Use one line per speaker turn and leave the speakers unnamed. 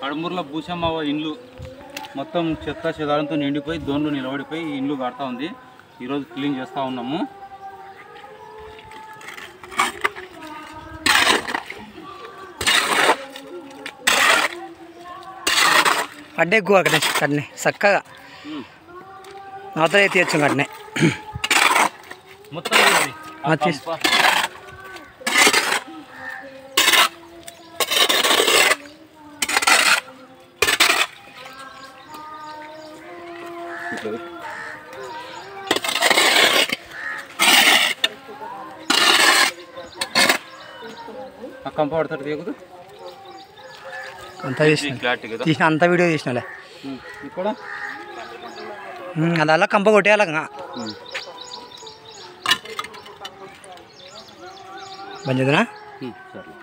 కడుమూరులో భూషమ్మ ఇండ్లు మొత్తం చెత్త చెదారంతో నిండిపోయి దోన్లు నిలబడిపోయి ఇండ్లు కడతా ఉంది. ఈరోజు క్లీన్ చేస్తూ ఉన్నాము.
అడ్డే ఎక్కువ అక్కడే కట్నే చక్కగా నాతో తీయచ్చు కట్నే
మొత్తం కంప పడతాడు తీయకూడదు.
అంతా తీసిన అంత వీడియో తీసినలే
ఇక్కడ
అది అలా కంప కొట్టేయాలగా బంద్ చేద్దానా.
సరే.